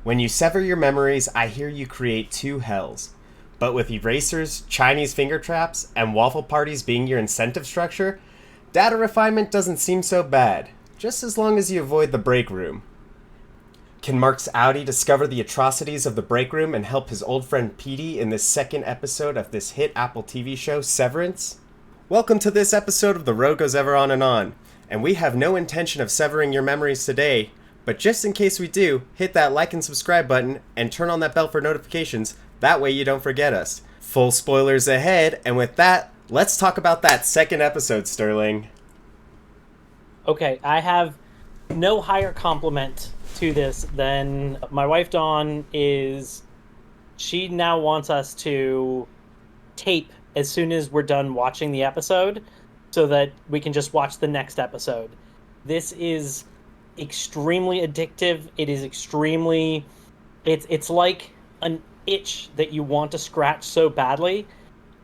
When you sever your memories, I hear you create two hells. But with erasers, Chinese finger traps, and waffle parties being your incentive structure, data refinement doesn't seem so bad, just as long as you avoid the break room. Can Mark's outie discover the atrocities of the break room and help his old friend Petey in this second episode of this hit Apple TV show, Severance? Welcome to this episode of The Road Goes Ever On, and we have no intention of severing your memories today, but just in case we do, hit that like and subscribe button and turn on that bell for notifications, that way you don't forget us. Full spoilers ahead, and with that, let's talk about that second episode, Sterling. Okay, I have no higher compliment to this than my wife Dawn is. She now wants us to tape as soon as we're done watching the episode so that we can just watch the next episode. This is extremely addictive. It is extremely... It's like an itch that you want to scratch so badly.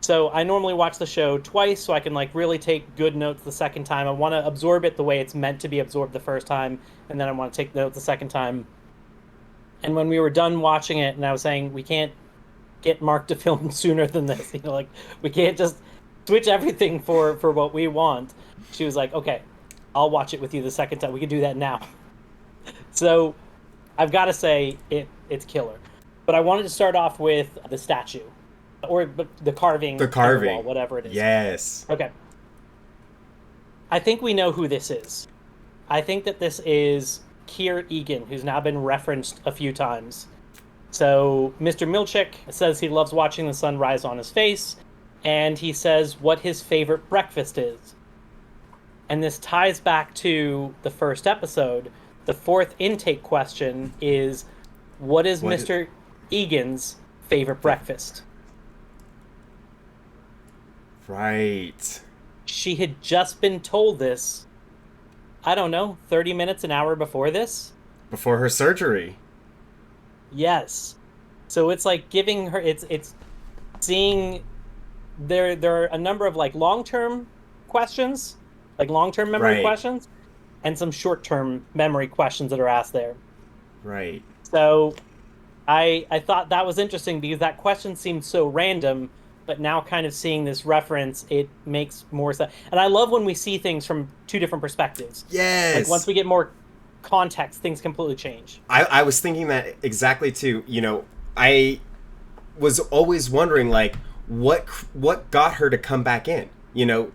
So I normally watch the show twice so I can really take good notes the second time. I want to absorb it the way it's meant to be absorbed the first time, and then I want to take notes the second time. And when we were done watching it, and I was saying, we can't get Mark to film sooner than this. We can't just switch everything for what we want. She was like, okay, I'll watch it with you the second time. We can do that now. So I've got to say, it's killer. But I wanted to start off with the statue. Or the carving. The carving. Wall, whatever it is. Yes. Okay. I think we know who this is. I think that this is Kier Eagan, who's now been referenced a few times. So Mr. Milchick says he loves watching the sun rise on his face, and he says what his favorite breakfast is. And this ties back to the first episode. The fourth intake question is, what is Mr. Eagan's favorite breakfast? Right. She had just been told this, I don't know, 30 minutes, an hour before this? Before her surgery. Yes. So it's like giving her, it's seeing, there are a number of long-term questions, long-term memory questions, and some short-term memory questions that are asked there. Right. So I thought that was interesting because that question seemed so random, but now kind of seeing this reference, it makes more sense. And I love when we see things from two different perspectives. Yes. Once we get more context, things completely change. I was thinking that exactly too. I was always wondering what got her to come back in,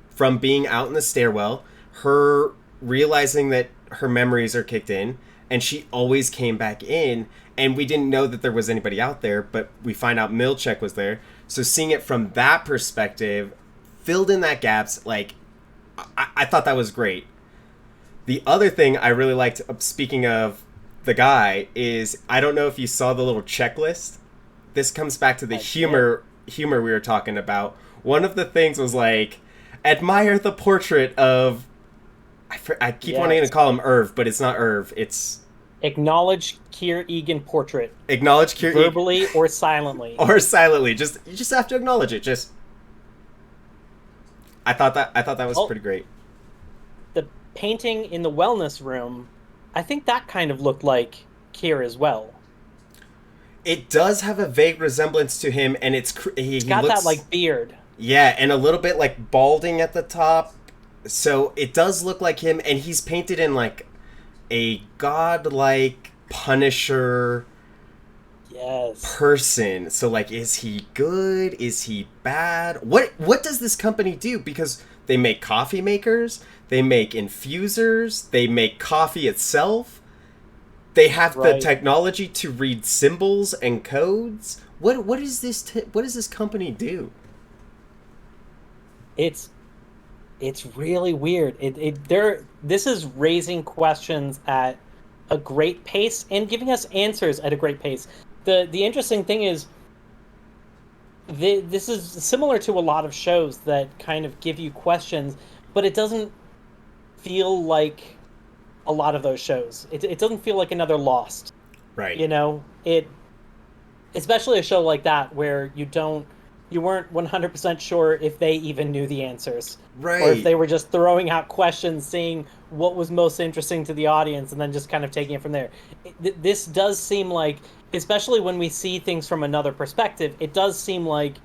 from being out in the stairwell, her realizing that her memories are kicked in, and she always came back in, and we didn't know that there was anybody out there, but we find out Milchick was there. So seeing it from that perspective filled in that gaps. I thought that was great. The other thing I really liked, speaking of the guy, is I don't know if you saw the little checklist. This comes back to the humor we were talking about. One of the things was admire the portrait of, I keep wanting to call him Irv, but it's not Irv. It's acknowledge Kier Eagan portrait. Acknowledge Kier verbally or silently. Or silently. You just have to acknowledge it. I thought that was pretty great. The painting in the wellness room, I think that kind of looked like Kier as well. It does have a vague resemblance to him, and he's got looks, that beard. Yeah, and a little bit balding at the top. So it does look like him, and he's painted in a godlike Punisher person. So is he good? Is he bad? What does this company do? Because they make coffee makers, they make infusers, they make coffee itself. They have the technology to read symbols and codes. What does this company do? It's really weird. This is raising questions at a great pace and giving us answers at a great pace. The interesting thing is, this is similar to a lot of shows that kind of give you questions, but it doesn't feel like a lot of those shows. It doesn't feel like another Lost. Right. Especially a show like that where you don't you weren't 100% sure if they even knew the answers. Or if Right. they were just throwing out questions, seeing what was most interesting to the audience, and then just kind of taking it from there. This does seem like, especially when we see things from another perspective, it does seem like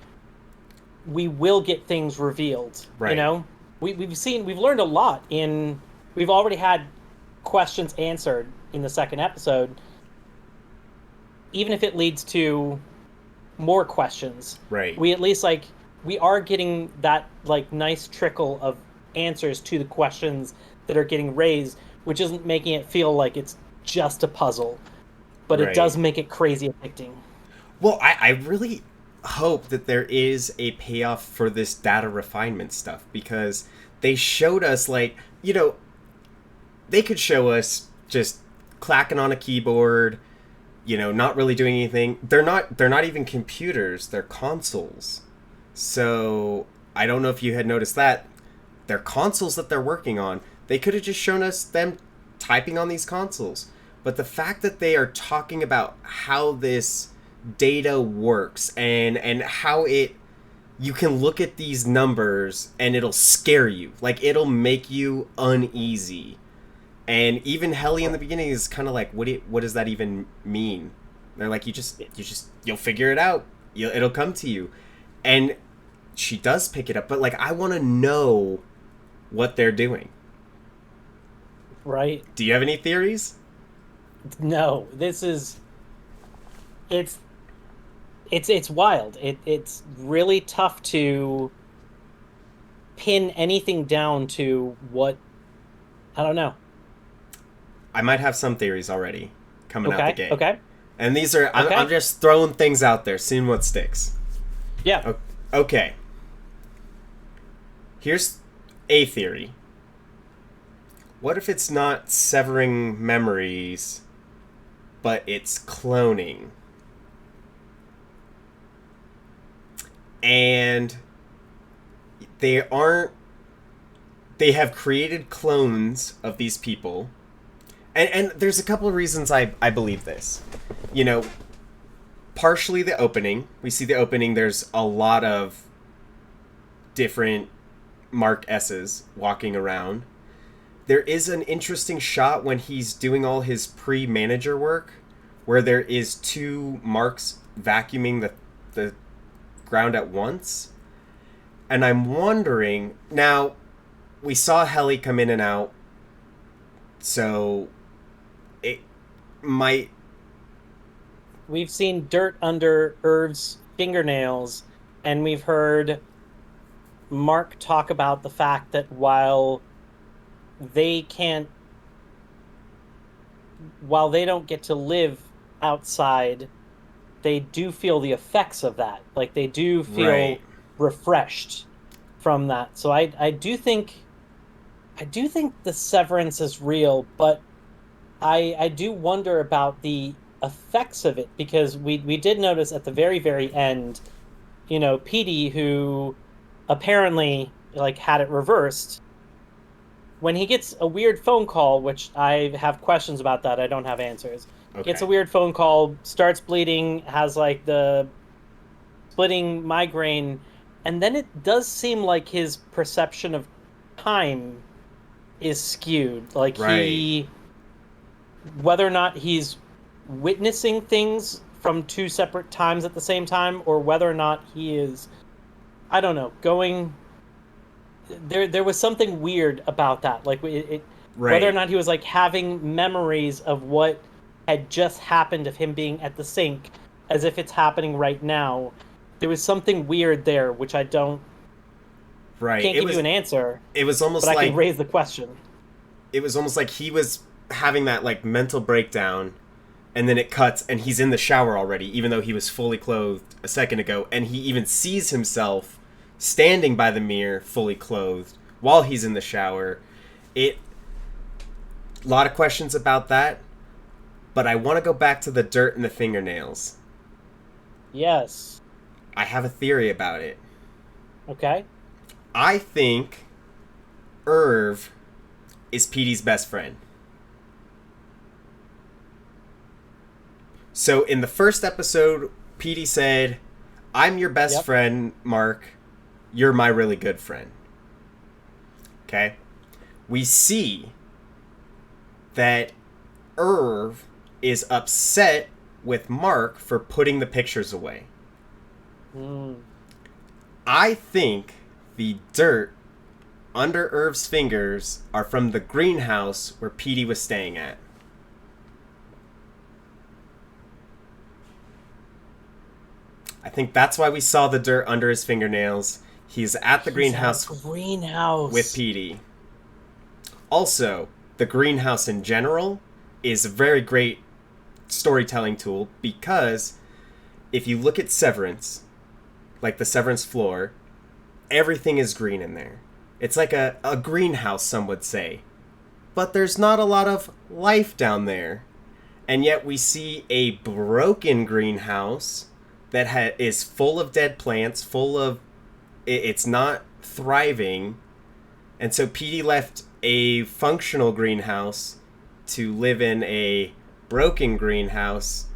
we will get things revealed. You Right. know, we've learned a lot we've already had questions answered in the second episode, even if it leads to more questions. Right. We at least we are getting that like nice trickle of answers to the questions that are getting raised, which isn't making it feel like it's just a puzzle, but it Right. does make it crazy addicting. Well, I really hope that there is a payoff for this data refinement stuff because they showed us, like, they could show us just clacking on a keyboard, not really doing anything. They're not even computers, they're consoles. So I don't know if you had noticed that. They're consoles that they're working on. They could have just shown us them typing on these consoles. But the fact that they are talking about how this data works and how you can look at these numbers and it'll scare you. Like, it'll make you uneasy. And even Helly in the beginning is kind of like, what does that even mean? They're like, you'll figure it out. It'll come to you. And she does pick it up, but like, I want to know what they're doing. Right? Do you have any theories? No, this is it's it's wild. It's really tough to pin anything down to what, I don't know. I might have some theories already coming out the gate. Okay. And these are, Okay. I'm just throwing things out there, seeing what sticks. Yeah. Okay. Here's a theory. What if it's not severing memories, but it's cloning? And they have created clones of these people. And there's a couple of reasons I believe this. Partially the opening. We see the opening, there's a lot of different Mark S's walking around. There is an interesting shot when he's doing all his pre-manager work where there is two Marks vacuuming the ground at once. And I'm wondering, now, we saw Helly come in and out, so it might... We've seen dirt under Irv's fingernails, and we've heard Mark talk about the fact that while they don't get to live outside, they do feel the effects of that. Like, they do feel refreshed from that. So I do think the severance is real, but I do wonder about the effects of it, because we did notice at the very, very end, Petey, who apparently had it reversed, when he gets a weird phone call, which I have questions about that, I don't have answers. Okay. Gets a weird phone call, starts bleeding, has the splitting migraine, and then it does seem like his perception of time is skewed. Right. Whether or not he's witnessing things from two separate times at the same time, or whether or not he is, I don't know, going... There was something weird about that. Right. Whether or not he was having memories of what had just happened, of him being at the sink, as if it's happening right now. There was something weird there, which I don't... Right. Can't give you an answer. It was almost but like... I can raise the question. It was almost like he was having that mental breakdown, and then it cuts, and he's in the shower already, even though he was fully clothed a second ago, and he even sees himself standing by the mirror, fully clothed, while he's in the shower. A lot of questions about that, but I want to go back to the dirt and the fingernails. Yes. I have a theory about it. Okay. I think Irv is Petey's best friend. So in the first episode, Petey said, I'm your best Yep. friend, Mark. You're my really good friend. Okay? We see that Irv is upset with Mark for putting the pictures away. Mm. I think the dirt under Irv's fingers are from the greenhouse where Petey was staying at. I think that's why we saw the dirt under his fingernails. He's at the greenhouse with Petey. Also, the greenhouse in general is a very great storytelling tool because if you look at Severance, like the Severance floor, everything is green in there. It's like a greenhouse, some would say. But there's not a lot of life down there. And yet we see a broken greenhouse that is full of dead plants, full of... It's not thriving. And so Petey left a functional greenhouse to live in a broken greenhouse.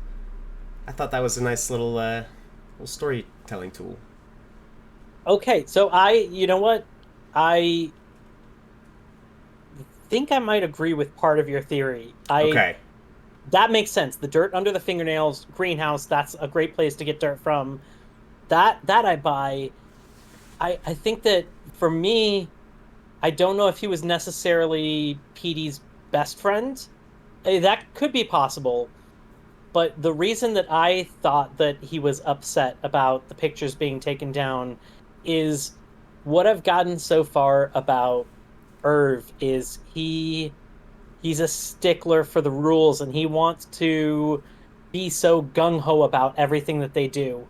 I thought that was a nice little storytelling tool. Okay, so you know what? I think I might agree with part of your theory. Okay. That makes sense. The dirt under the fingernails, greenhouse, that's a great place to get dirt from. That I buy. I think that for me, I don't know if he was necessarily Petey's best friend. That could be possible. But the reason that I thought that he was upset about the pictures being taken down is what I've gotten so far about Irv is he's a stickler for the rules and he wants to be so gung-ho about everything that they do.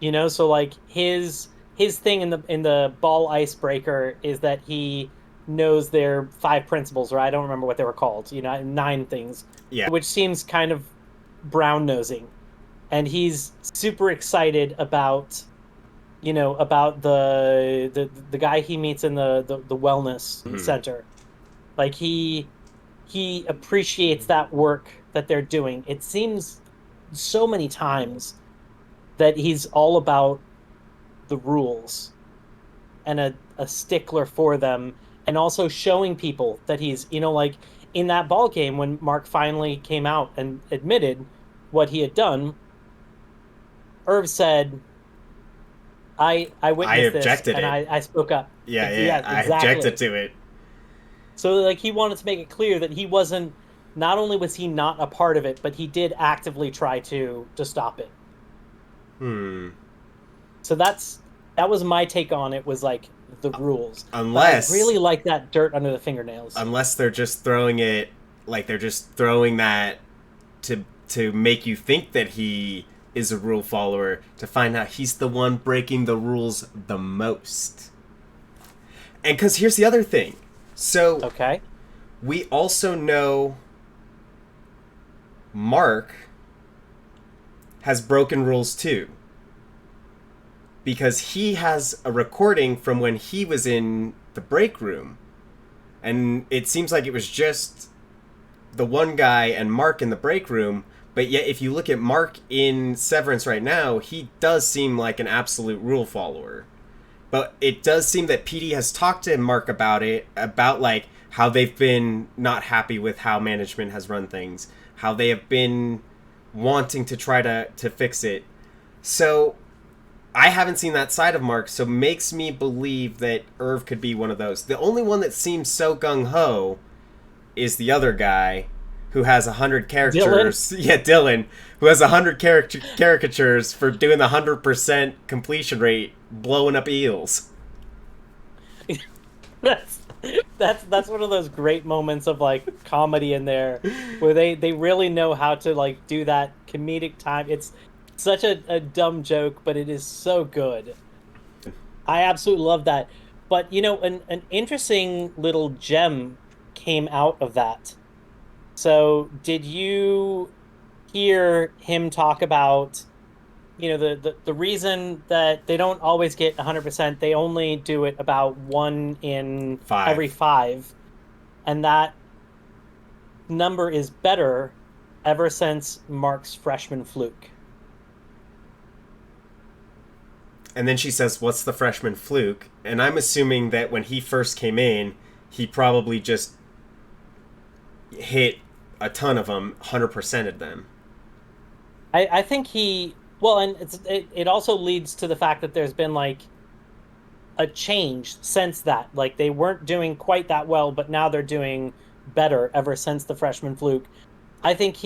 You know, so like his thing in the ball icebreaker is that he knows their 5 principles, or I don't remember what they were called, 9 things. Yeah. Which seems kind of brown-nosing. And he's super excited about about the guy he meets in the wellness center. Like he appreciates that work that they're doing. It seems so many times that he's all about the rules and a stickler for them, and also showing people that he's, like in that ball game when Mark finally came out and admitted what he had done, Irv said, I witnessed this and I spoke up. Yeah, exactly. I objected to it. So like he wanted to make it clear that he wasn't, not only was he not a part of it, but he did actively try to stop it. So that was my take on it, was like the rules. Unless but I really like that dirt under the fingernails. Unless they're just throwing it, like they're just throwing that to make you think that he is a rule follower, to find out he's the one breaking the rules the most. And because here's the other thing. So okay, we also know Mark has broken rules too. Because he has a recording from when he was in the break room. And it seems like it was just the one guy and Mark in the break room. But yet, if you look at Mark in Severance right now, he does seem like an absolute rule follower. But it does seem that Petey has talked to Mark about it, about like how they've been not happy with how management has run things, how they have been wanting to try to fix it. So I haven't seen that side of Mark, so makes me believe that Irv could be one of those. The only one that seems so gung-ho is the other guy who has 100 characters. Dylan? Yeah, Dylan, who has 100 caricatures for doing the 100% completion rate, blowing up eels. That's one of those great moments of like comedy in there, where they really know how to like do that comedic time. It's such a dumb joke, but it is so good. I absolutely love that. But an interesting little gem came out of that. So did you hear him talk about the reason that they don't always get 100%, they only do it about 1 in 5. every 5, and that number is better ever since Mark's freshman fluke? And then she says, "What's the freshman fluke?" And I'm assuming that when he first came in, he probably just hit a ton of them, 100% of them. I think he well, and it also leads to the fact that there's been like a change since that. Like they weren't doing quite that well, but now they're doing better ever since the freshman fluke. I think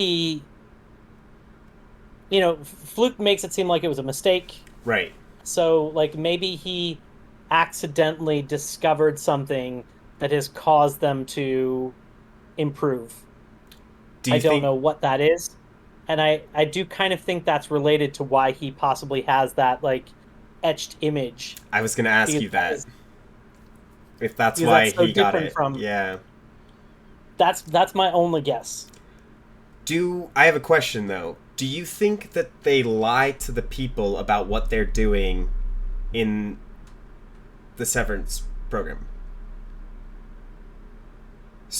fluke makes it seem like it was a mistake. Right. So like maybe he accidentally discovered something that has caused them to improve. I don't know what that is. And I do kind of think that's related to why he possibly has that like etched image. I was going to ask you that. If that's because why that's so he got different it. from Yeah. that's my only guess. I have a question though. Do you think that they lie to the people about what they're doing in the Severance program?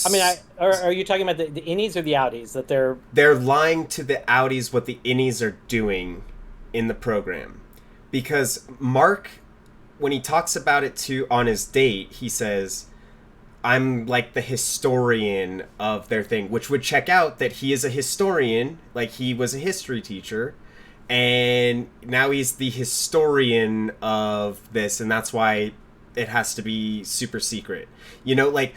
I mean, are you talking about the innies or the outies that they're lying to the outies what the innies are doing in the program? Because Mark, when he talks about it on his date, he says, "I'm like the historian of their thing," which would check out that he is a historian, like he was a history teacher, and now he's the historian of this, and that's why it has to be super secret. Like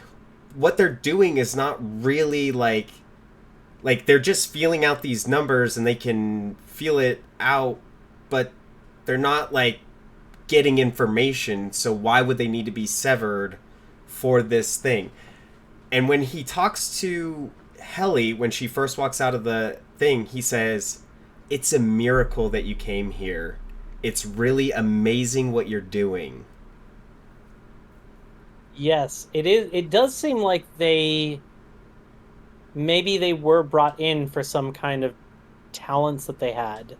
what they're doing is not really like they're just feeling out these numbers and they can feel it out, but they're not like getting information, so why would they need to be severed for this thing? And when he talks to Helly, when she first walks out of the thing, he says, "It's a miracle that you came here. It's really amazing what you're doing." Yes, it is. It does seem like maybe they were brought in for some kind of talents that they had.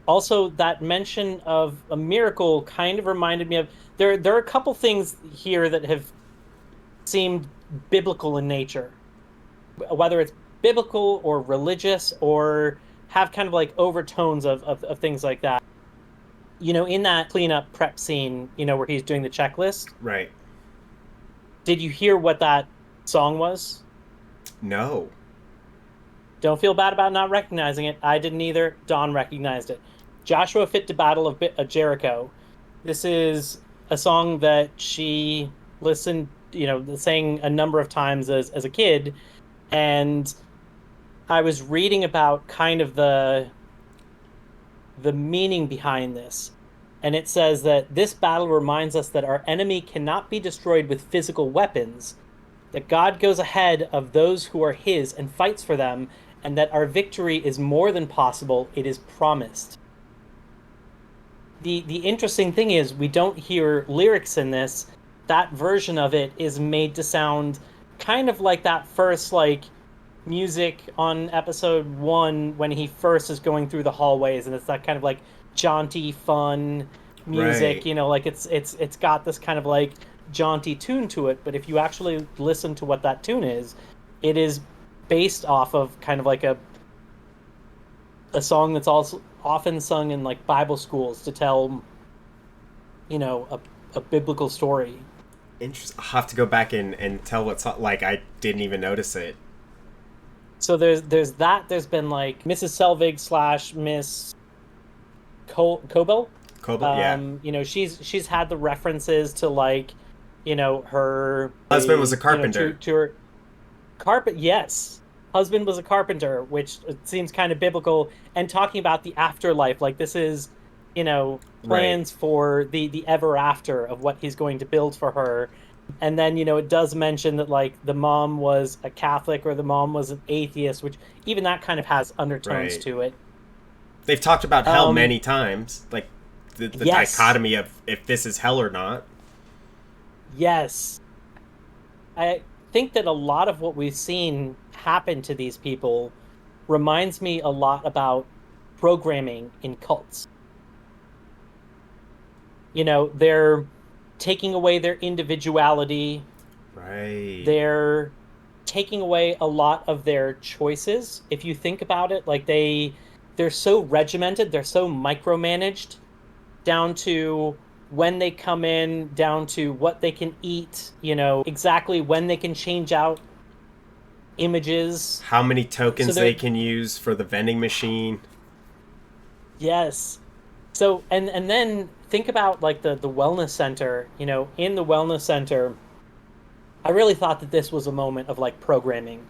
Also, that mention of a miracle kind of reminded me of there are a couple things here that have seemed biblical in nature. Whether it's biblical or religious or have kind of like overtones of things like that. In that cleanup prep scene, where he's doing the checklist. Right. Did you hear what that song was? No. Don't feel bad about not recognizing it. I didn't either. Dawn recognized it. Joshua Fit to Battle of Jericho. This is a song that she listened, sang a number of times as a kid. And I was reading about kind of the meaning behind this. And it says that this battle reminds us that our enemy cannot be destroyed with physical weapons, that God goes ahead of those who are his and fights for them, and that our victory is more than possible, it is promised. The interesting thing is we don't hear lyrics in this. That version of it is made to sound kind of like that first like music on episode 1 when he first is going through the hallways, and it's that kind of like jaunty fun music. Right. Like it's got this kind of like jaunty tune to it, but if you actually listen to what that tune is, it is based off of kind of like a song that's also often sung in like Bible schools to tell a biblical story. Interesting. I'll have to go back and tell what's like. I didn't even notice it. So there's that. There's been like Mrs. Selvig / Miss Coble. Yeah. She's had the references to like, her husband was a carpenter. To her yes, husband was a carpenter, which seems kind of biblical. And talking about the afterlife, like this is, plans for the ever after of what he's going to build for her. And then, it does mention that like the mom was a Catholic or the mom was an atheist, which even that kind of has undertones to it. They've talked about hell many times, like the yes. dichotomy of if this is hell or not. Yes. I think that a lot of what we've seen happen to these people reminds me a lot about programming in cults. They're taking away their individuality. Right. They're taking away a lot of their choices. If you think about it, like they're so regimented, they're so micromanaged down to when they come in, down to what they can eat, exactly when they can change out images. How many tokens So they can use for the vending machine. yes. So and then think about like the wellness center, in the wellness center, I really thought that this was a moment of like programming,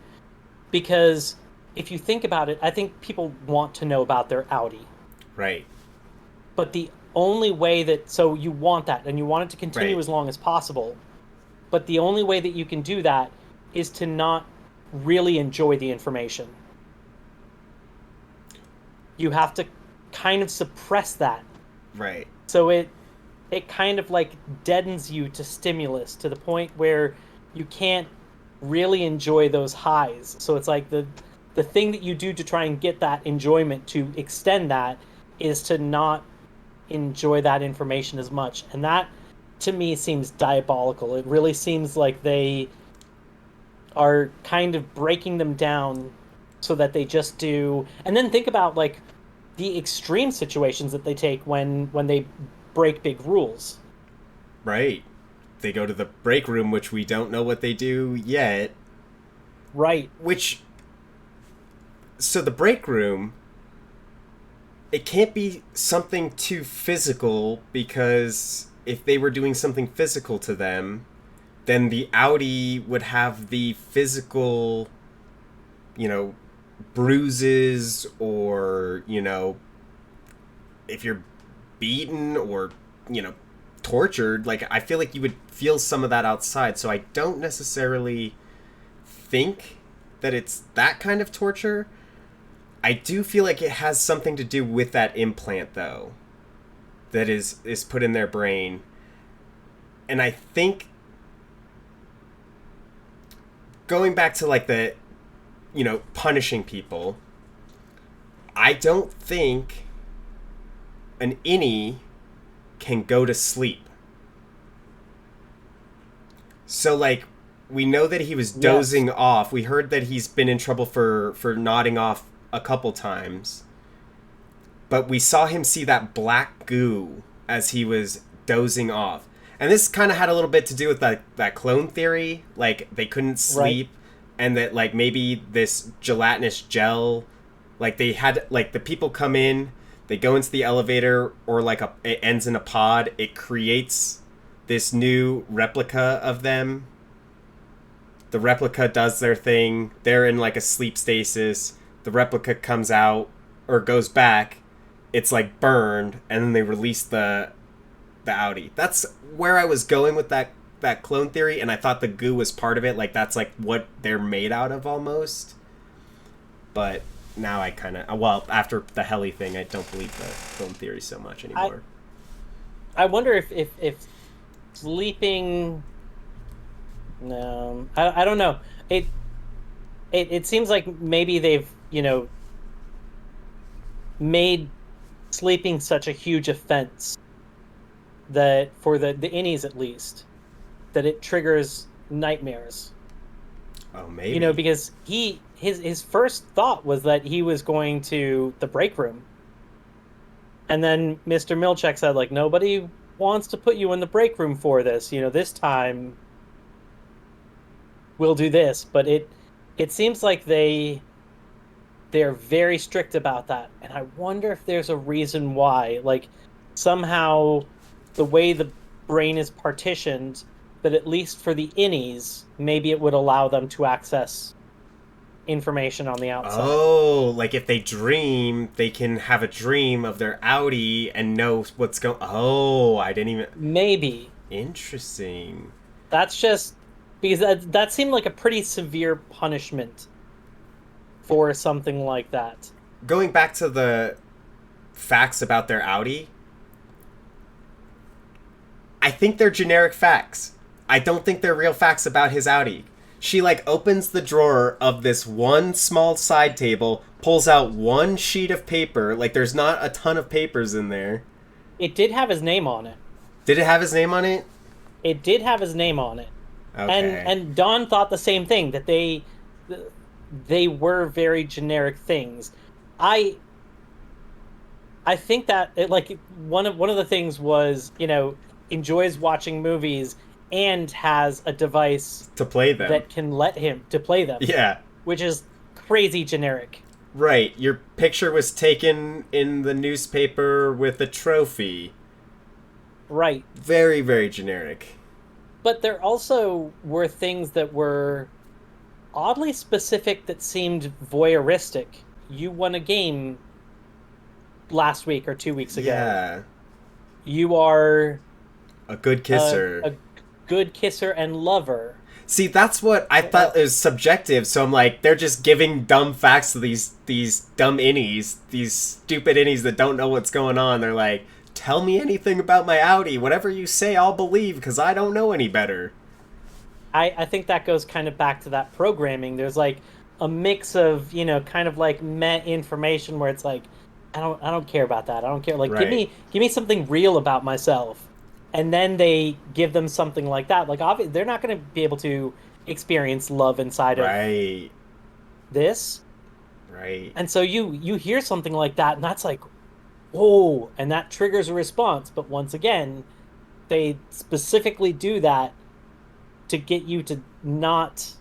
because if you think about it, I think people want to know about their outie. Right. But the only way that, so you want that and you want it to continue Right. as long as possible. But the only way that you can do that is to not really enjoy the information. You have to kind of suppress that. Right. So it kind of like deadens you to stimulus to the point where you can't really enjoy those highs. So it's like the thing that you do to try and get that enjoyment, to extend that, is to not enjoy that information as much. And that to me seems diabolical. It really seems like they are kind of breaking them down so that they just do. And then think about like the extreme situations that they take when they break big rules. Right. They go to the break room, which we don't know what they do yet. Right. So the break room, it can't be something too physical, because if they were doing something physical to them, then the outie would have the physical, bruises, or, if you're beaten or, tortured, like, I feel like you would feel some of that outside. So I don't necessarily think that it's that kind of torture. I do feel like it has something to do with that implant, though, that is put in their brain. And I think, going back to like the, punishing people, I don't think an innie can go to sleep. So like, we know that he was dozing off. We heard that he's been in trouble for nodding off a couple times. But we saw him see that black goo as he was dozing off. And this kind of had a little bit to do with that clone theory. Like, they couldn't sleep. Right. And that, like, maybe this gelatinous gel, like, they had, like, the people come in, they go into the elevator, or, like, it ends in a pod. It creates this new replica of them. The replica does their thing. They're in, like, a sleep stasis. The replica comes out, or goes back. It's, like, burned, and then they release the outie. That's where I was going with that clone theory, and I thought the goo was part of it. Like, that's like what they're made out of almost. But now I kind of, after the Helly thing, I don't believe the clone theory so much anymore. I wonder if sleeping, no, I don't know. It seems like maybe they've made sleeping such a huge offense that for the innies at least, that it triggers nightmares. Oh, maybe. Because his first thought was that he was going to the break room. And then Mr. Milchek said, like, nobody wants to put you in the break room for this. This time we'll do this. But it seems like they're very strict about that. And I wonder if there's a reason why. Like, somehow the way the brain is partitioned, that at least for the innies, maybe it would allow them to access information on the outside. Oh, like if they dream, they can have a dream of their outie and know what's going. Oh, I didn't even. Maybe. Interesting. That's just because that seemed like a pretty severe punishment for something like that. Going back to the facts about their outie, I think they're generic facts. I don't think they're real facts about his outie. She, like, opens the drawer of this one small side table, pulls out one sheet of paper. Like, there's not a ton of papers in there. It did have his name on it. Did it have his name on it? It did have his name on it. Okay. And Dawn thought the same thing, that they were very generic things. I I think that one of the things was, enjoys watching movies and has a device To play them. that can let him to play them, Yeah. which is crazy generic. Right. Your picture was taken in the newspaper with a trophy. Right. Very, very generic. But there also were things that were oddly specific that seemed voyeuristic. You won a game last week or 2 weeks ago. Yeah. You are A good kisser. a good kisser and lover. See, that's what I thought is subjective. So I'm like, they're just giving dumb facts to these dumb innies, these stupid innies that don't know what's going on. They're like, tell me anything about my outie. Whatever you say, I'll believe because I don't know any better. I think that goes kind of back to that programming. There's like a mix of, kind of like meh information where it's like, I don't care about that. I don't care. Like, Right. give me something real about myself. And then they give them something like that. Like, obviously, they're not going to be able to experience love inside of Right. this. Right. And so you hear something like that, and that's like, whoa, and that triggers a response. But once again, they specifically do that to get you to not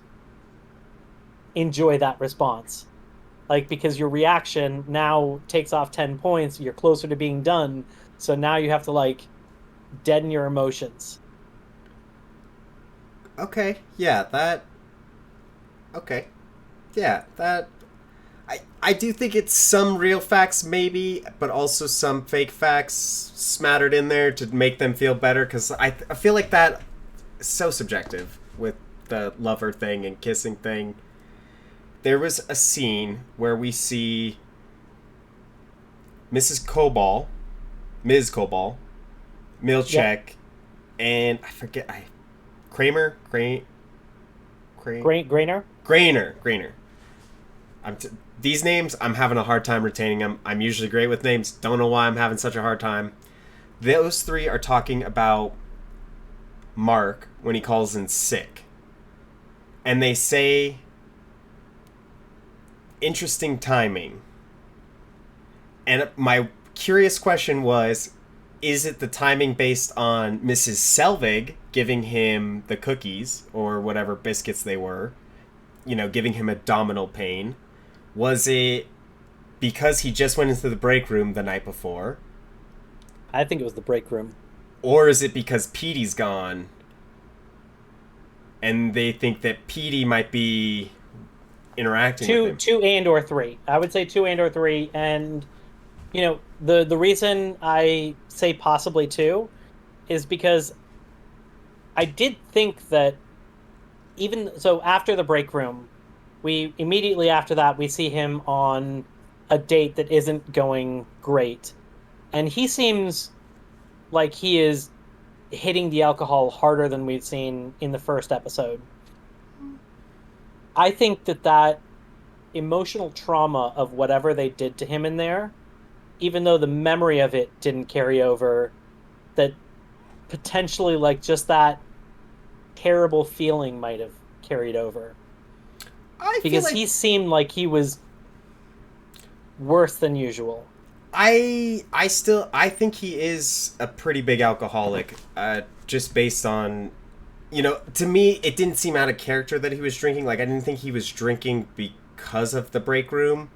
enjoy that response. Like, because your reaction now takes off 10 points, you're closer to being done. So now you have to, like, deaden your emotions. Okay. Yeah, that. Okay. Yeah, that. I do think it's some real facts, maybe, but also some fake facts smattered in there to make them feel better, because I feel like that is so subjective with the lover thing and kissing thing. There was a scene where we see Mrs. Cobal, Ms. Cobal, Milchek, Yep. and I forget, Kramer? Grainer? Graner. These names, I'm having a hard time retaining them. I'm usually great with names. Don't know why I'm having such a hard time. Those three are talking about Mark when he calls in sick. And they say, interesting timing. And my curious question was, is it the timing based on Mrs. Selvig giving him the cookies or whatever biscuits they were, giving him abdominal pain? Was it because he just went into the break room the night before? I think it was the break room. Or is it because Petey's gone and they think that Petey might be interacting with him? Two and or three. I would say two and or three. And, the reason I say possibly two is because I did think that even so after the break room, we immediately after that we see him on a date that isn't going great, and he seems like he is hitting the alcohol harder than we've seen in the first episode. I think that emotional trauma of whatever they did to him in there, even though the memory of it didn't carry over, that potentially like just that terrible feeling might have carried over. Because he seemed like he was worse than usual. I think he is a pretty big alcoholic, just based on, to me, it didn't seem out of character that he was drinking. Like, I didn't think he was drinking because of the break room.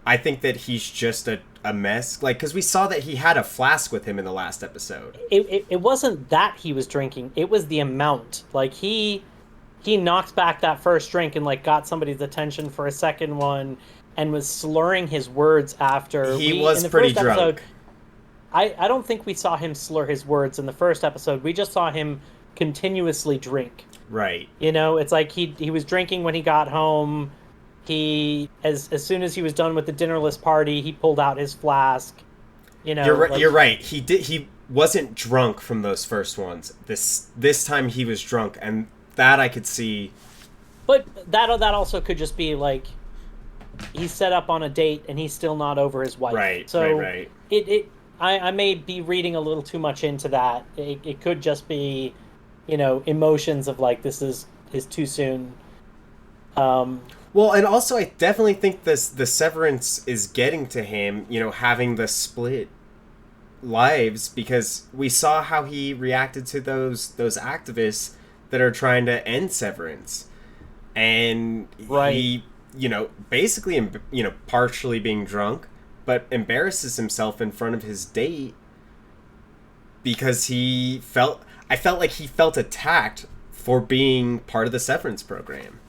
I think that he's just a mess. Like, because we saw that he had a flask with him in the last episode. It wasn't that he was drinking. It was the amount. Like, he knocked back that first drink and, like, got somebody's attention for a second one and was slurring his words after. He was pretty drunk. I don't think we saw him slur his words in the first episode. We just saw him continuously drink. Right. It's like he was drinking when he got home. He as soon as he was done with the dinnerless party, he pulled out his flask. You're right. He wasn't drunk from those first ones. This time he was drunk, and that I could see. But that also could just be like he's set up on a date and he's still not over his wife. Right. So right. I may be reading a little too much into that. It could just be, emotions of like this is too soon. Well, and also I definitely think the severance is getting to him, having the split lives, because we saw how he reacted to those activists that are trying to end severance. And Right. he, basically, partially being drunk, but embarrasses himself in front of his date because I felt like he felt attacked for being part of the severance program.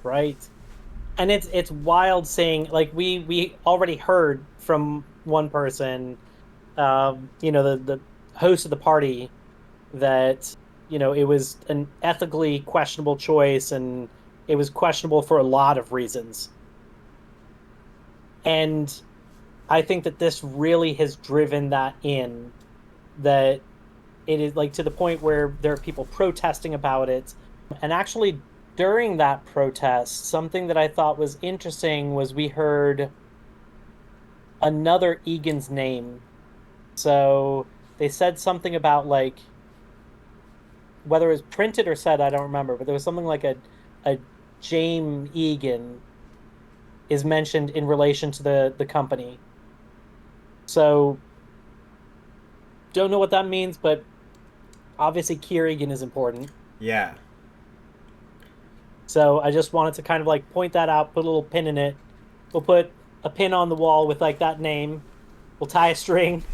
Right. And it's wild saying, like, we already heard from one person, the host of the party, that it was an ethically questionable choice, and it was questionable for a lot of reasons. And I think that this really has driven that in, that it is like to the point where there are people protesting about it. And actually, during that protest, something that I thought was interesting was we heard another Egan's name. So they said something about, like, whether it was printed or said, I don't remember, but there was something like a James Eagan is mentioned in relation to the company. So don't know what that means, but obviously Kier Eagan is important. Yeah. So I just wanted to kind of like point that out, put a little pin in it. We'll put a pin on the wall with like that name. We'll tie a string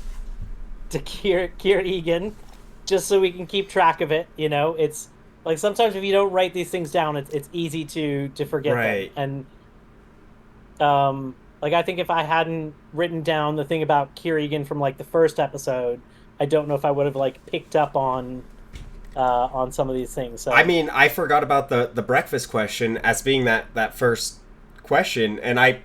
to Kier Eagan, just so we can keep track of it. It's like sometimes if you don't write these things down, it's easy to forget them. Right. And like I think if I hadn't written down the thing about Kier Eagan from like the first episode, I don't know if I would have like picked up on some of these things. So I mean, I forgot about the breakfast question as being that first question, and I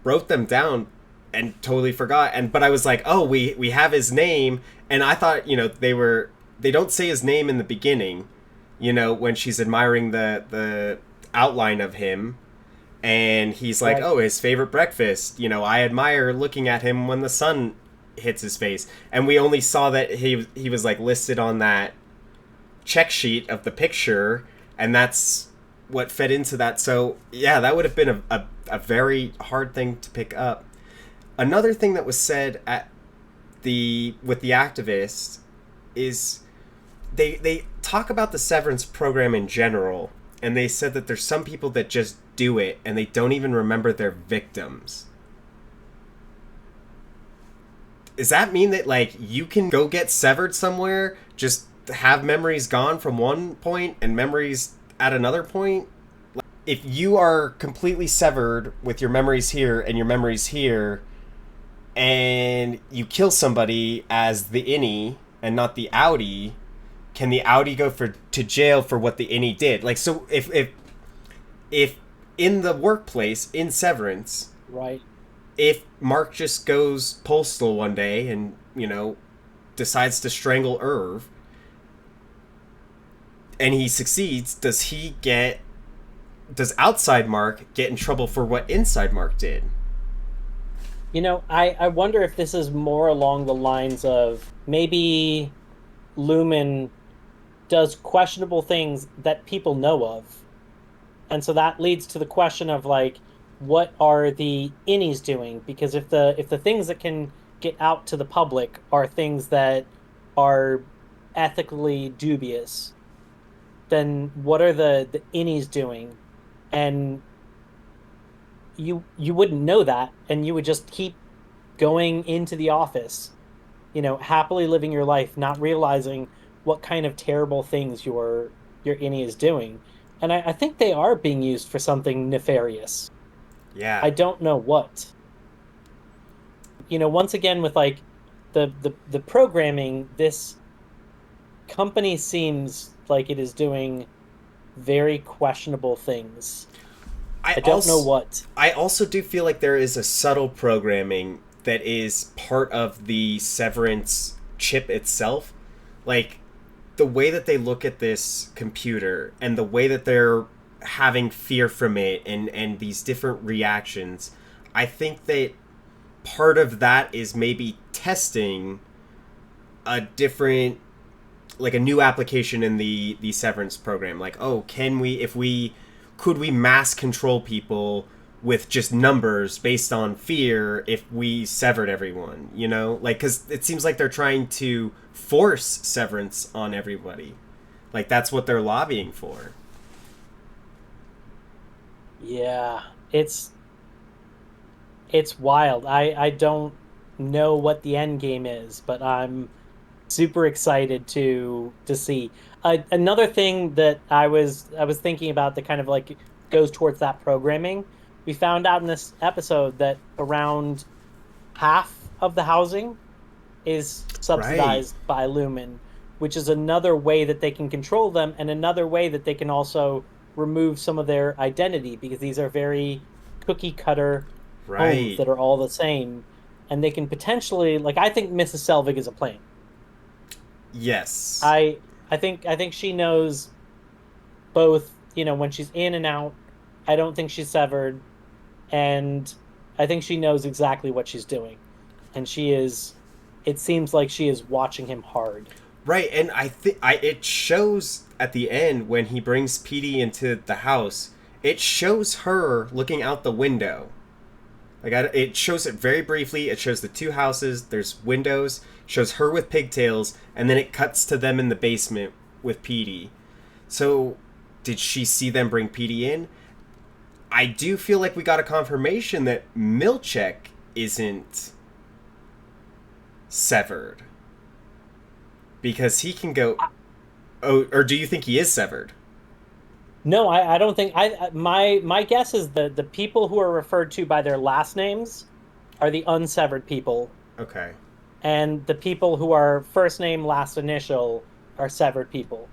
wrote them down and totally forgot. But I was like, oh, we have his name, and I thought, they don't say his name in the beginning, when she's admiring the outline of him, and he's like, right, oh, his favorite breakfast, I admire looking at him when the sun hits his face. And we only saw that he was like listed on that check sheet of the picture, and that's what fed into that. So yeah, that would have been a very hard thing to pick up. Another thing that was said with the activists is they talk about the severance program in general, and they said that there's some people that just do it and they don't even remember their victims. Does that mean that like you can go get severed somewhere, just have memories gone from one point and memories at another point? If you are completely severed with your memories here and your memories here, and you kill somebody as the innie and not the outie, can the outie go to jail for what the innie did? Like, so if in the workplace in Severance, right, if Mark just goes postal one day and decides to strangle Irv, and he succeeds, does outside Mark get in trouble for what inside Mark did? I wonder if this is more along the lines of maybe Lumon does questionable things that people know of. And so that leads to the question of like, what are the innies doing? Because if the things that can get out to the public are things that are ethically dubious, then what are the innies doing? And you wouldn't know that, and you would just keep going into the office, happily living your life, not realizing what kind of terrible things your innie is doing. And I think they are being used for something nefarious. Yeah. I don't know what. Once again with like the programming, this company seems like it is doing very questionable things. I don't know what. I also do feel like there is a subtle programming that is part of the Severance chip itself. Like, the way that they look at this computer and the way that they're having fear from it and these different reactions, I think that part of that is maybe testing a different, like a new application in the Severance program. Like, oh, can we, if we could we mass control people with just numbers based on fear if we severed everyone, you know? Like, because it seems like they're trying to force severance on everybody. Like, that's what they're lobbying for. Yeah, it's wild. I don't know what the end game is, but I'm super excited to see. Another thing that I was thinking about that kind of like goes towards that programming. We found out in this episode that around half of the housing is Right. subsidized by Lumen, which is another way that they can control them and another way that they can also remove some of their identity because these are very cookie cutter homes Right. that are all the same. And they can potentially, like, I think Mrs. Selvig is a plant. Yes. I think she knows both, when she's in and out. I don't think she's severed, and I think she knows exactly what she's doing. And it seems like she is watching him hard. Right, and I think it shows at the end when he brings Petey into the house. It shows her looking out the window. Like it shows it very briefly. It shows the two houses. There's windows. Shows her with pigtails, and then it cuts to them in the basement with Petey. So, did she see them bring Petey in? I do feel like we got a confirmation that Milchek isn't severed because he can go. Oh, or do you think he is severed? No, I don't think my guess is the people who are referred to by their last names are the unsevered people, Okay. and the people who are first name last initial are severed people.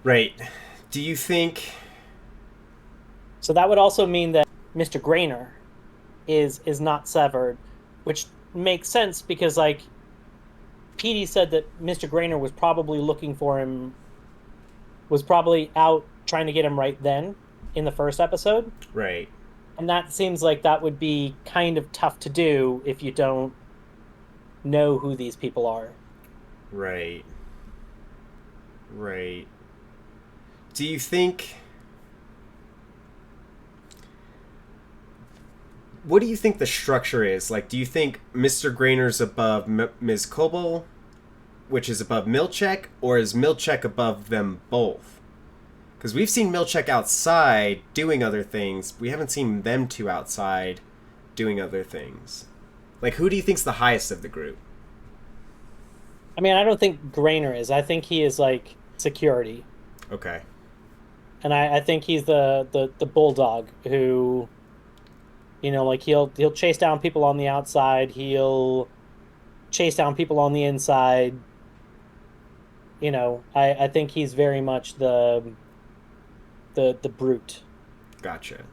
Right. Do you think? So that would also mean that Mr. Graner is not severed, which makes sense because like Petey said that Mr. Graner was probably looking for him, was probably out trying to get him right then in the first episode. Right. And that seems like that would be kind of tough to do if you don't know who these people are. Right. Right. Do you think? What do you think the structure is? Like, do you think Mr. Grainer's above Ms. Koble, which is above Milchek, or is Milchek above them both? Because we've seen Milchek outside doing other things. We haven't seen them two outside doing other things. Like, who do you think's the highest of the group? I mean, I don't think Grainer is. I think he is like security. Okay. And I think he's the bulldog who, like he'll chase down people on the outside, he'll chase down people on the inside. I think he's very much the brute. Gotcha.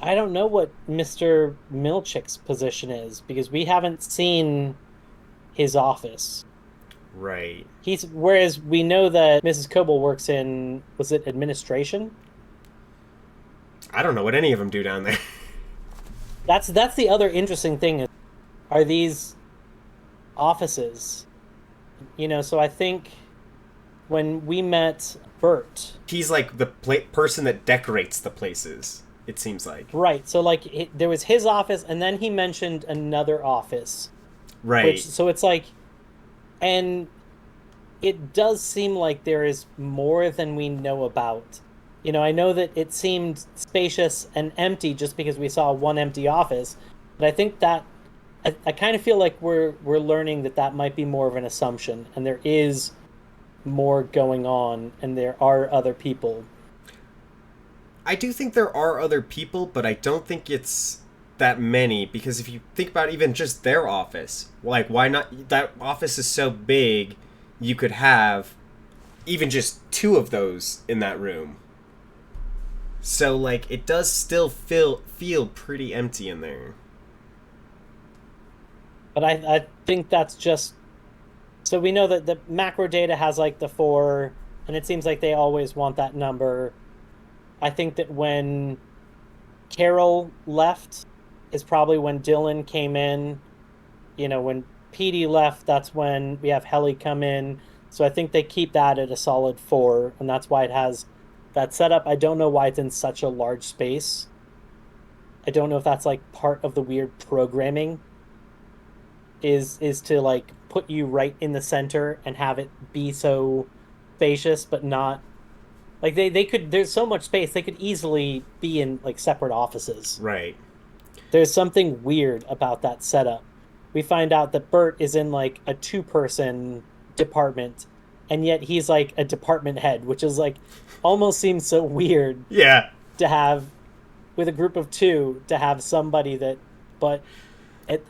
I don't know what Mr. Milchick's position is because we haven't seen his office. Right. Whereas we know that Mrs. Koble works in, was it administration? I don't know what any of them do down there. That's the other interesting thing are these offices. So I think when we met Burt, He's like the person that decorates the places, it seems like. right? So like there was his office, and then he mentioned another office, Right. which so it's like, and it does seem like there is more than we know about. I know that it seemed spacious and empty just because we saw one empty office, but I think that I kind of feel like we're learning that might be more of an assumption, and there is more going on, and there are other people. I do think there are other people, but I don't think it's that many because if you think about even just their office, like why not? That office is so big, you could have even just two of those in that room. So like it does still feel pretty empty in there. But I think that's just so we know that the macro data has like the 4, and it seems like they always want that number. I think that when Carol left is probably when Dylan came in. When Petey left, that's when we have Helly come in. So I think they keep that at a solid 4, and that's why it has That setup, I don't know why it's in such a large space. I don't know if that's like part of the weird programming is to like put you right in the center and have it be so spacious, but not like they could. There's so much space they could easily be in like separate offices. Right. There's something weird about that setup. We find out that Burt is in like a two-person department, and yet he's like a department head, which is like almost seems so weird Yeah. to have with a group of two to have somebody that, but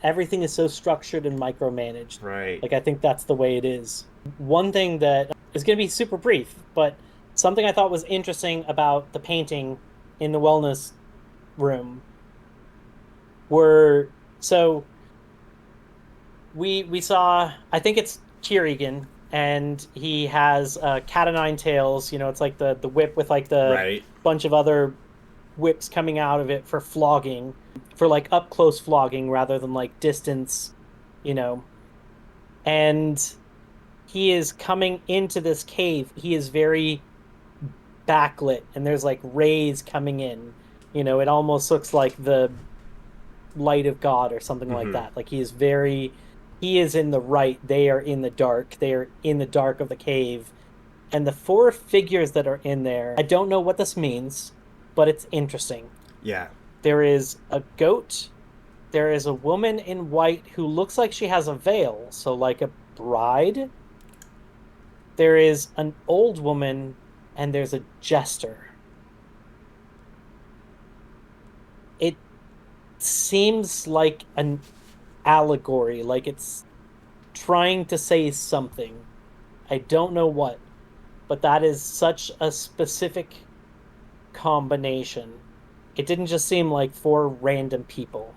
everything is so structured and micromanaged. Right. Like I think that's the way it is. One thing that is going to be super brief, but something I thought was interesting about the painting in the wellness room were so we saw, I think it's Kier Eagan, and he has cat o' nine tails. You know, it's like the whip with like the Right. bunch of other whips coming out of it for flogging, for like up close flogging rather than like distance, you know. And he is coming into this cave. He is very backlit, and there's like rays coming in. You know, it almost looks like the light of God or something like that. Like he is in the right, they are in the dark. They are in the dark of the cave. And the four figures that are in there, I don't know what this means, but it's interesting. Yeah. There is a goat. There is a woman in white who looks like she has a veil, so like a bride. There is an old woman, and there's a jester. It seems like an allegory, like it's trying to say something. I don't know what, but that is such a specific combination. It didn't just seem like four random people.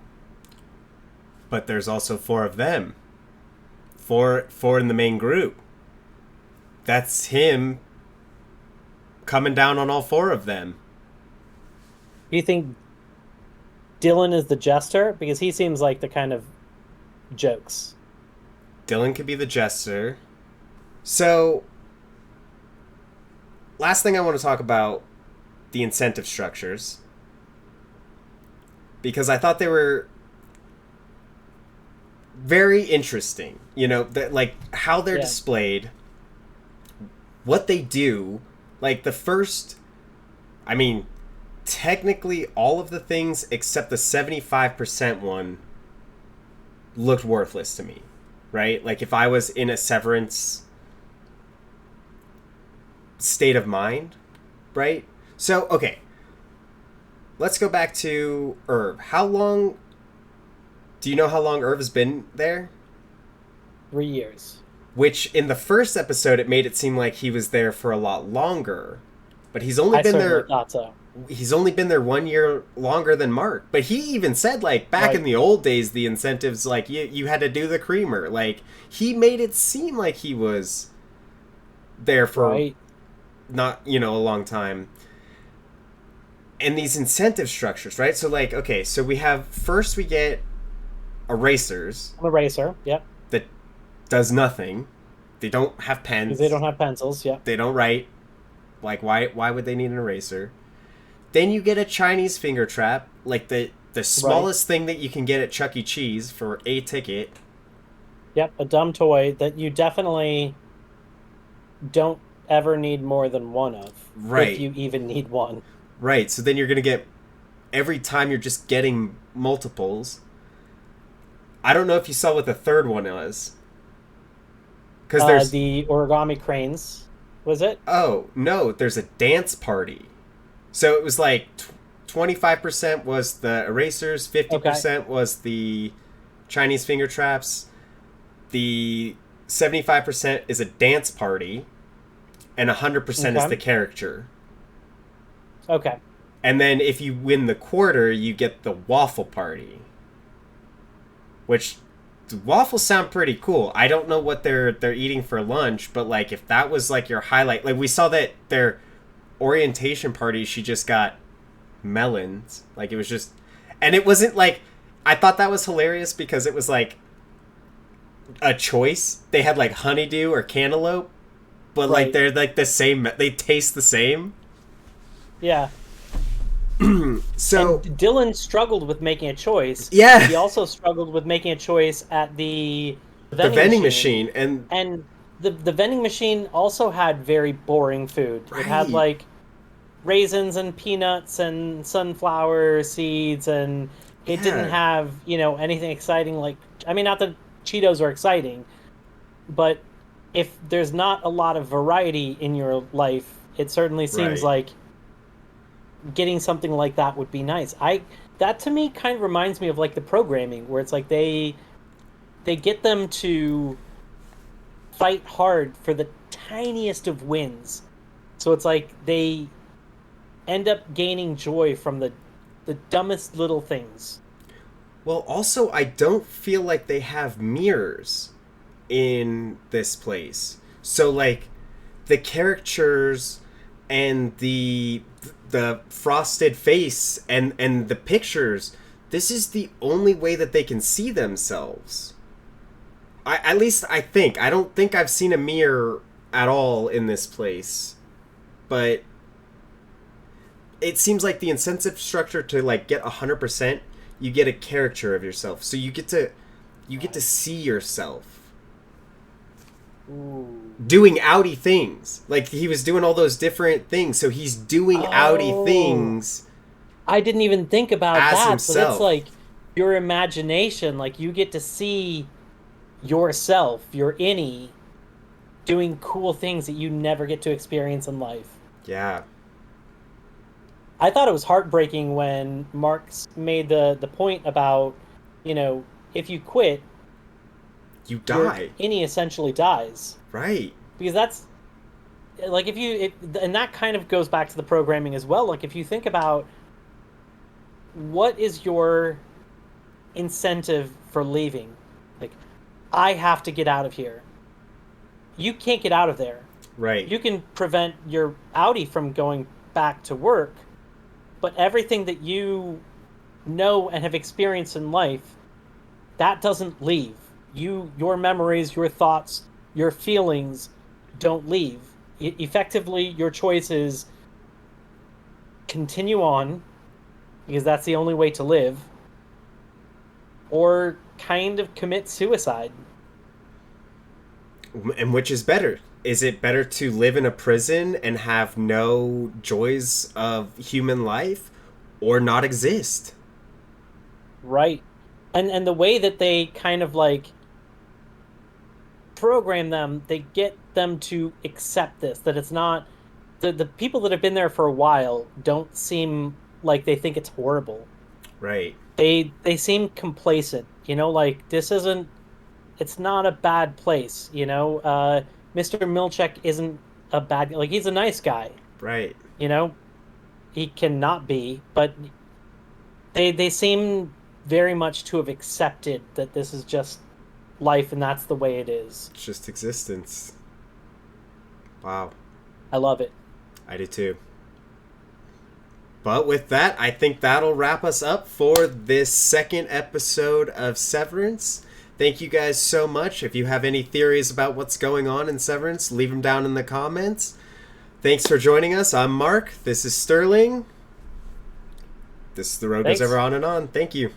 But there's also four of them. Four in the main group. That's him coming down on all four of them. Do you think Dylan is the jester? Because he seems like the kind of jokes. Dylan could be the jester. So, last thing I want to talk about, the incentive structures. Because I thought they were very interesting. You know, that like how they're displayed, what they do. Like the first, I mean, technically all of the things except the 75% one looked worthless to me, right? Like if I was in a Severance state of mind, right? So, okay. Let's go back to Irv. Do you know how long Irv has been there? 3 years. Which in the first episode it made it seem like he was there for a lot longer. But he's only been there. Thought so. He's only been there 1 year longer than Mark. But he even said, like, back in the old days, the incentives, like, you had to do the creamer. Like, he made it seem like he was there for not, a long time. And these incentive structures, right? So, like, okay, so we get erasers. I'm a racer, yep. That does nothing. They don't have pens. Because they don't have pencils, yep. They don't write. Like, why would they need an eraser? Then you get a Chinese finger trap, like the smallest thing that you can get at Chuck E. Cheese for a ticket. Yep, a dumb toy that you definitely don't ever need more than one of. Right. If you even need one. Right, so then you're going to get, every time you're just getting multiples. I don't know if you saw what the third one was. Because there's... the origami cranes, was it? Oh, no, there's a dance party. So it was like 25% was the erasers, 50% was the Chinese finger traps, the 75% is a dance party, and 100% is the caricature. Okay. And then if you win the quarter, you get the waffle party. Which, the waffles sound pretty cool. I don't know what they're eating for lunch, but like if that was like your highlight, like we saw that their orientation party, she just got melons. Like it was just, and it wasn't like, I thought that was hilarious because it was like a choice. They had like honeydew or cantaloupe, but like they're like the same, they taste the same. Yeah. So and Dylan struggled with making a choice. Yeah. He also struggled with making a choice at the vending machine. And the vending machine also had very boring food. Right. It had like raisins and peanuts and sunflower seeds, and it didn't have, anything exciting. Like, I mean, not that Cheetos are exciting, but if there's not a lot of variety in your life, it certainly seems like getting something like that would be nice. That to me kind of reminds me of like the programming, where it's like they get them to fight hard for the tiniest of wins. So it's like they end up gaining joy from the dumbest little things. Well, also, I don't feel like they have mirrors in this place. So, like, the caricatures and the frosted face and the pictures, this is the only way that they can see themselves. At least I think. I don't think I've seen a mirror at all in this place. But it seems like the incentive structure to like get 100%, you get a caricature of yourself. So you get to see yourself. Ooh. Doing outie things. Like he was doing all those different things, so he's doing outie things. I didn't even think about that. Himself. So that's like your imagination. Like you get to see yourself, your innie, doing cool things that you never get to experience in life. Yeah. I thought it was heartbreaking when Marx made the point about, if you quit, you die. Your innie essentially dies. Right. Because that's like and that kind of goes back to the programming as well. Like if you think about what is your incentive for leaving? Like, I have to get out of here. You can't get out of there. Right. You can prevent your outie from going back to work, but everything that you know and have experienced in life, that doesn't leave. Your memories, your thoughts, your feelings don't leave. Effectively, your choice is continue on, because that's the only way to live, or kind of commit suicide. And which is better? Is it better to live in a prison and have no joys of human life, or not exist? Right. And the way that they kind of like program them, they get them to accept this, that it's not the people that have been there for a while don't seem like they think it's horrible. Right. They seem complacent, like it's not a bad place, Mr. Milchek isn't a bad, like he's a nice guy. Right. He cannot be, but they seem very much to have accepted that this is just life and that's the way it is. It's just existence. Wow. I love it. I do too. But with that, I think that'll wrap us up for this second episode of Severance. Thank you guys so much. If you have any theories about what's going on in Severance, leave them down in the comments. Thanks for joining us. I'm Mark. This is Sterling. This is The Road Goes Ever On and On. Thank you.